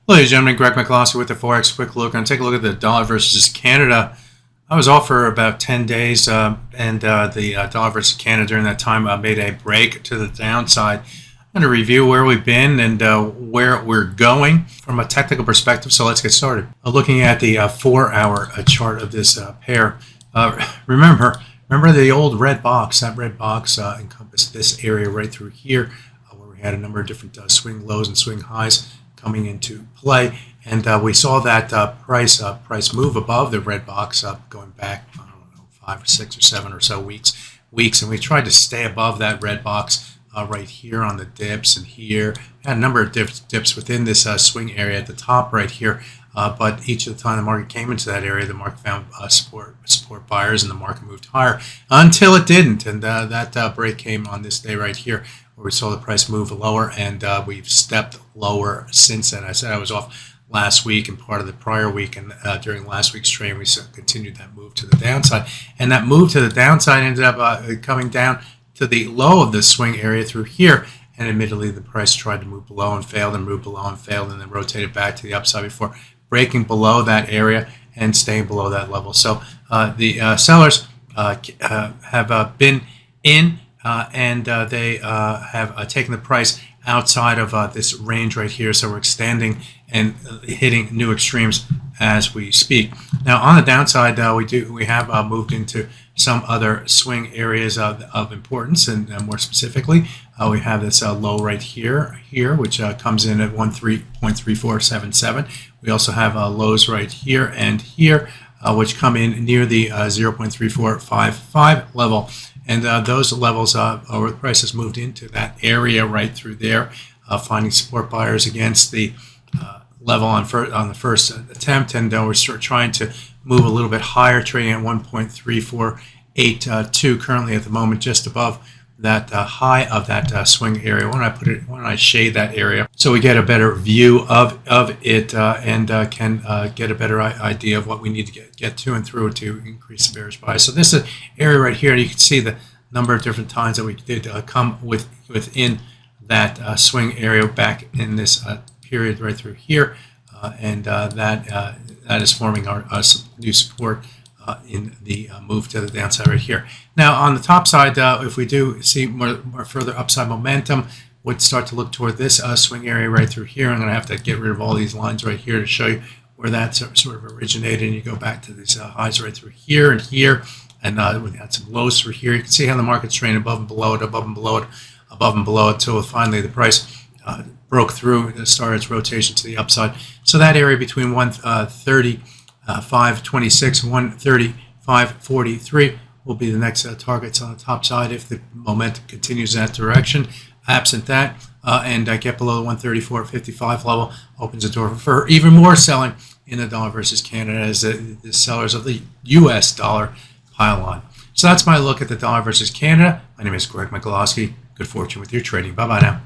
Ladies and gentlemen, Greg McCloskey with the Forex Quick Look. I'm going to take a look at the dollar versus Canada. I was off for about 10 days, and the dollar versus Canada during that time made a break to the downside. I'm going to review where we've been and where we're going from a technical perspective. So let's get started. Looking at the 4-hour chart of this pair. Remember the old red box. That red box encompassed this area right through here, where we had a number of different swing lows and swing highs coming into play, and we saw that price move above the red box going back, I don't know, 5 or 6 or 7 or so weeks, and we tried to stay above that red box right here on the dips, and here we had a number of dips within this swing area at the top right here, but each of the time the market came into that area, the market found support buyers, and the market moved higher until it didn't, and that break came on this day right here, where we saw the price move lower, and we've stepped lower since then. I said I was off last week and part of the prior week, and during last week's trade, we continued that move to the downside. And that move to the downside ended up coming down to the low of the swing area through here. And admittedly, the price tried to move below and failed, and moved below and failed, and then rotated back to the upside before breaking below that area and staying below that level. So the sellers have been in. And they have taken the price outside of this range right here, so we're extending and hitting new extremes as we speak. Now on the downside, we have moved into some other swing areas of importance, and more specifically, we have this low right here, which comes in at 13.3477. We also have lows right here and here, which come in near the 0.3455 level. And those levels, where the price has moved into that area right through there, finding support buyers against the level on the first attempt, and we're trying to move a little bit higher, trading at 1.3482 currently at the moment, just above that high of that swing area. Why don't I shade that area so we get a better view of it and can get a better idea of what we need to get to and through to increase the bearish bias. So this is an area right here. You can see the number of different times that we did come within that swing area back in this period right through here, and that is forming our new support in the move to the downside right here. Now on the top side, if we do see more further upside momentum, would start to look toward this swing area right through here. I'm going to have to get rid of all these lines right here to show you where that sort of originated, and you go back to these highs right through here and here, and we had some lows through here. You can see how the market's trading above and below it, above and below it, above and below it, until finally the price broke through and started its rotation to the upside. So that area between 135.26 and 135.43 will be the next targets on the top side if the momentum continues in that direction. Absent that, and get below the 134.55 level, opens the door for even more selling in the dollar versus Canada as the sellers of the US dollar pile on. So that's my look at the dollar versus Canada. My name is Greg McCloskey. Good fortune with your trading. Bye-bye now.